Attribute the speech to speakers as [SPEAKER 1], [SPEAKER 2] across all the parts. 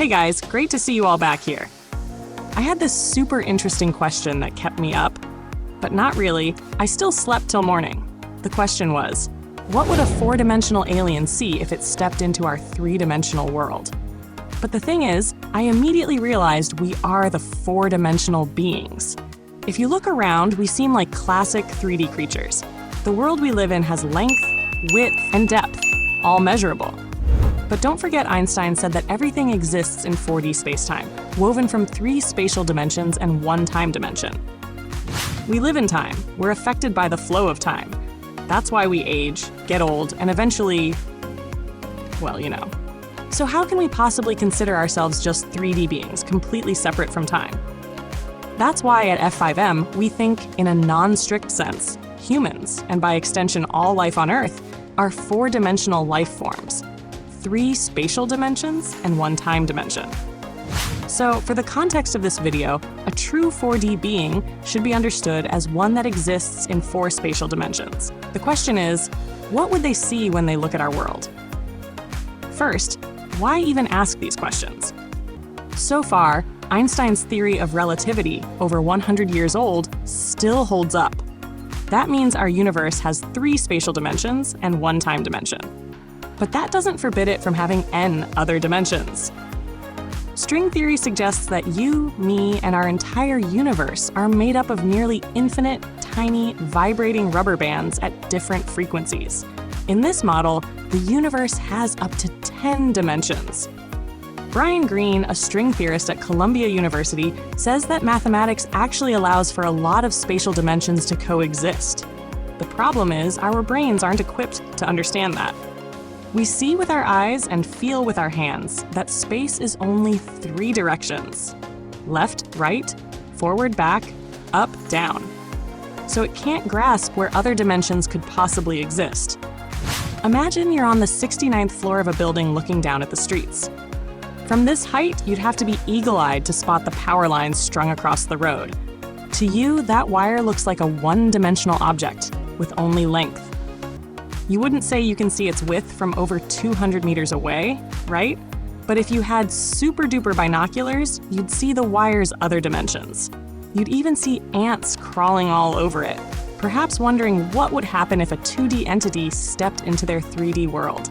[SPEAKER 1] Hey guys, great to see you all back here. I had this super interesting question that kept me up, but not really. I still slept till morning. The question was, what would a four-dimensional alien see if it stepped into our three-dimensional world? But the thing is, I immediately realized we are the four-dimensional beings. If you look around, we seem like classic 3D creatures. The world we live in has length, width, and depth, all measurable. But don't forget Einstein said that everything exists in 4D spacetime, woven from 3 spatial dimensions and 1 time dimension. We live in time. We're affected by the flow of time. That's why we age, get old, and eventually, well, you know. So how can we possibly consider ourselves just 3D beings, completely separate from time? That's why at F5M, we think in a non-strict sense, humans, and by extension all life on Earth, are 4-dimensional life forms. 3 spatial dimensions and 1 time dimension. So for the context of this video, a true 4D being should be understood as one that exists in 4 spatial dimensions. The question is, what would they see when they look at our world? First, why even ask these questions? So far, Einstein's theory of relativity, over 100 years old, still holds up. That means our universe has 3 spatial dimensions and 1 time dimension. But that doesn't forbid it from having n other dimensions. String theory suggests that you, me, and our entire universe are made up of nearly infinite, tiny, vibrating rubber bands at different frequencies. In this model, the universe has up to 10 dimensions. Brian Greene, a string theorist at Columbia University, says that mathematics actually allows for a lot of spatial dimensions to coexist. The problem is, our brains aren't equipped to understand that. We see with our eyes and feel with our hands that space is only 3 directions: left, right, forward, back, up, down. So it can't grasp where other dimensions could possibly exist. Imagine you're on the 69th floor of a building looking down at the streets. From this height, you'd have to be eagle-eyed to spot the power lines strung across the road. To you, that wire looks like a one-dimensional object with only length. You wouldn't say you can see its width from over 200 meters away, right? But if you had super-duper binoculars, you'd see the wire's other dimensions. You'd even see ants crawling all over it, perhaps wondering what would happen if a 2D entity stepped into their 3D world.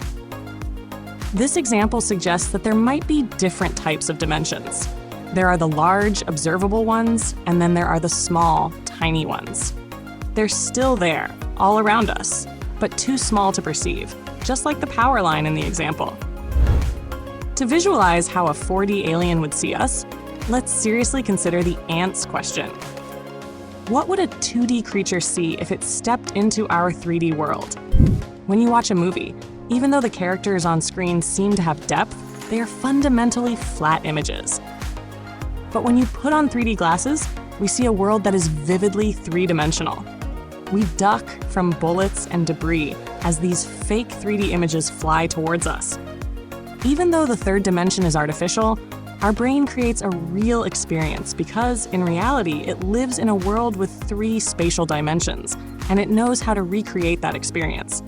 [SPEAKER 1] This example suggests that there might be different types of dimensions. There are the large, observable ones, and then there are the small, tiny ones. They're still there, all around us, but too small to perceive, just like the power line in the example. To visualize how a 4D alien would see us, let's seriously consider the ants question. What would a 2D creature see if it stepped into our 3D world? When you watch a movie, even though the characters on screen seem to have depth, they are fundamentally flat images. But when you put on 3D glasses, we see a world that is vividly 3-dimensional. We duck from bullets and debris as these fake 3D images fly towards us. Even though the 3rd dimension is artificial, our brain creates a real experience because, in reality, it lives in a world with 3 spatial dimensions, and it knows how to recreate that experience.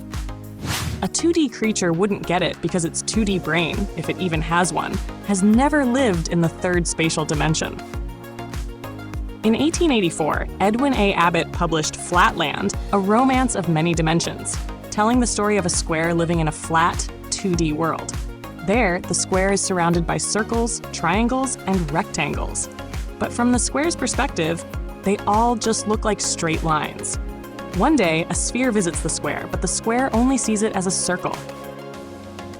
[SPEAKER 1] A 2D creature wouldn't get it because its 2D brain, if it even has one, has never lived in the 3rd spatial dimension. In 1884, Edwin A. Abbott published Flatland, A Romance of Many Dimensions, telling the story of a square living in a flat, 2D world. There, the square is surrounded by circles, triangles, and rectangles. But from the square's perspective, they all just look like straight lines. One day, a sphere visits the square, but the square only sees it as a circle.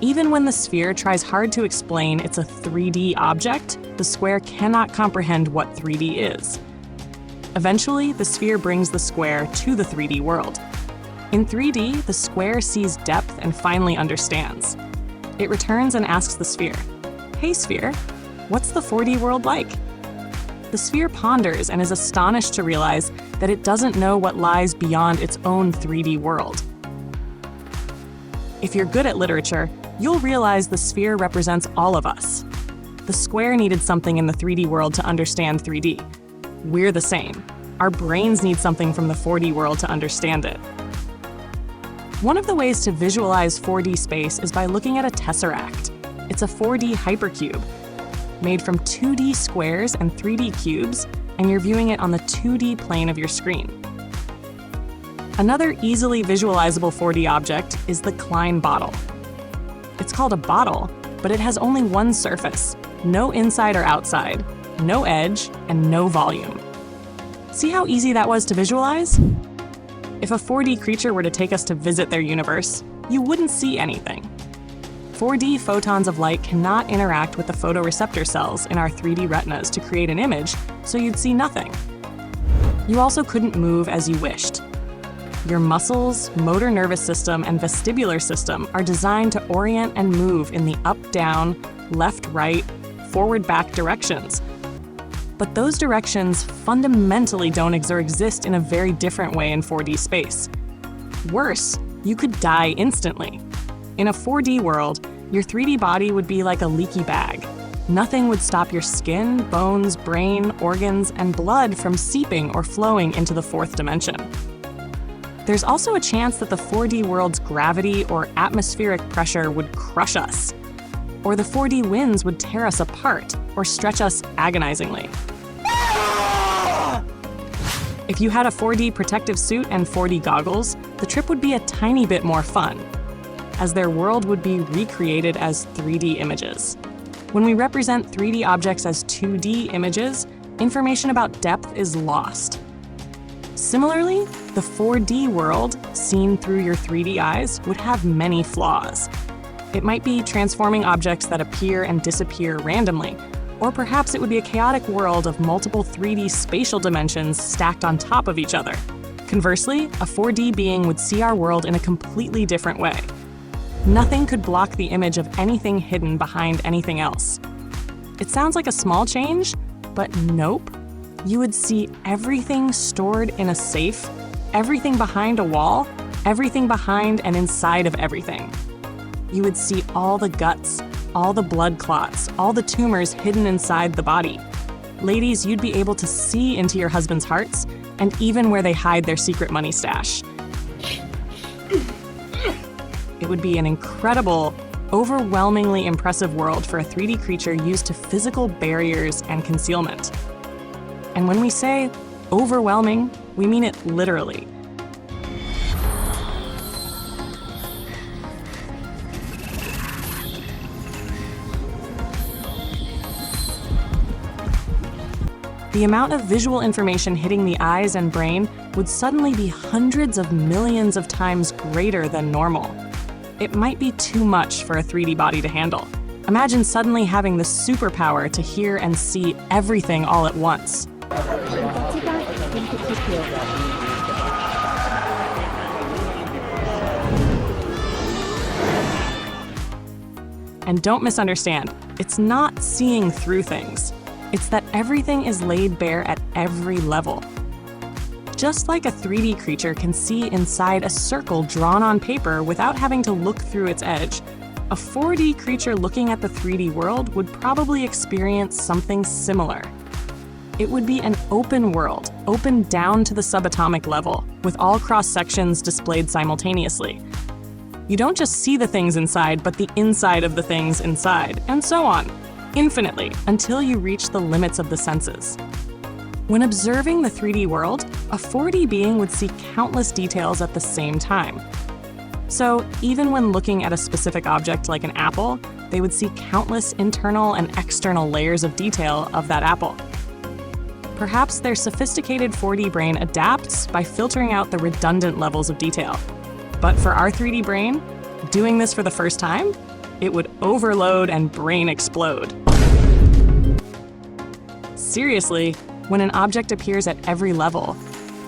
[SPEAKER 1] Even when the sphere tries hard to explain it's a 3D object, the square cannot comprehend what 3D is. Eventually, the sphere brings the square to the 3D world. In 3D, the square sees depth and finally understands. It returns and asks the sphere, "Hey sphere, what's the 4D world like?" The sphere ponders and is astonished to realize that it doesn't know what lies beyond its own 3D world. If you're good at literature, you'll realize the sphere represents all of us. The square needed something in the 3D world to understand 3D. We're the same. Our brains need something from the 4D world to understand it. One of the ways to visualize 4D space is by looking at a tesseract. It's a 4D hypercube. made from 2D squares and 3D cubes, and you're viewing it on the 2D plane of your screen. Another easily visualizable 4D object is the Klein bottle. It's called a bottle, but it has only one surface, no inside or outside, no edge, and no volume. See how easy that was to visualize? If a 4D creature were to take us to visit their universe, you wouldn't see anything. 4D photons of light cannot interact with the photoreceptor cells in our 3D retinas to create an image, so you'd see nothing. You also couldn't move as you wished. Your muscles, motor nervous system, and vestibular system are designed to orient and move in the up-down, left-right, forward-back directions. But those directions fundamentally don't exist in a very different way in 4D space. Worse, you could die instantly. In a 4D world, your 3D body would be like a leaky bag. Nothing would stop your skin, bones, brain, organs, and blood from seeping or flowing into the fourth dimension. There's also a chance that the 4D world's gravity or atmospheric pressure would crush us, or the 4D winds would tear us apart or stretch us agonizingly. If you had a 4D protective suit and 4D goggles, the trip would be a tiny bit more fun, as their world would be recreated as 3D images. When we represent 3D objects as 2D images, information about depth is lost. Similarly, the 4D world, seen through your 3D eyes, would have many flaws. It might be transforming objects that appear and disappear randomly, or perhaps it would be a chaotic world of multiple 3D spatial dimensions stacked on top of each other. Conversely, a 4D being would see our world in a completely different way. Nothing could block the image of anything hidden behind anything else. It sounds like a small change, but nope. You would see everything stored in a safe, everything behind a wall, everything behind and inside of everything. You would see all the guts, all the blood clots, all the tumors hidden inside the body. Ladies, you'd be able to see into your husband's hearts, and even where they hide their secret money stash. It would be an incredible, overwhelmingly impressive world for a 3D creature used to physical barriers and concealment. And when we say overwhelming, we mean it literally. The amount of visual information hitting the eyes and brain would suddenly be hundreds of millions of times greater than normal. It might be too much for a 3D body to handle. Imagine suddenly having the superpower to hear and see everything all at once. And don't misunderstand, it's not seeing through things. It's that everything is laid bare at every level. Just like a 3D creature can see inside a circle drawn on paper without having to look through its edge, a 4D creature looking at the 3D world would probably experience something similar. It would be an open world, open down to the subatomic level, with all cross-sections displayed simultaneously. You don't just see the things inside, but the inside of the things inside, and so on, infinitely, until you reach the limits of the senses. When observing the 3D world, a 4D being would see countless details at the same time. So even when looking at a specific object like an apple, they would see countless internal and external layers of detail of that apple. Perhaps their sophisticated 4D brain adapts by filtering out the redundant levels of detail. But for our 3D brain, doing this for the first time, it would overload and brain explode. Seriously, when an object appears at every level,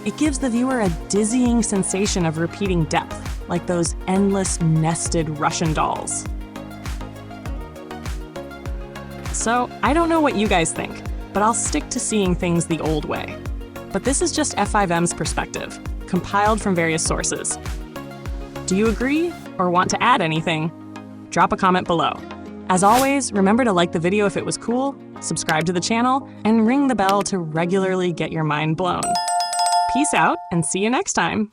[SPEAKER 1] it gives the viewer a dizzying sensation of repeating depth, like those endless nested Russian dolls. So, I don't know what you guys think, but I'll stick to seeing things the old way. But this is just F5M's perspective, compiled from various sources. Do you agree or want to add anything? Drop a comment below. As always, remember to like the video if it was cool, subscribe to the channel, and ring the bell to regularly get your mind blown. Peace out, and see you next time.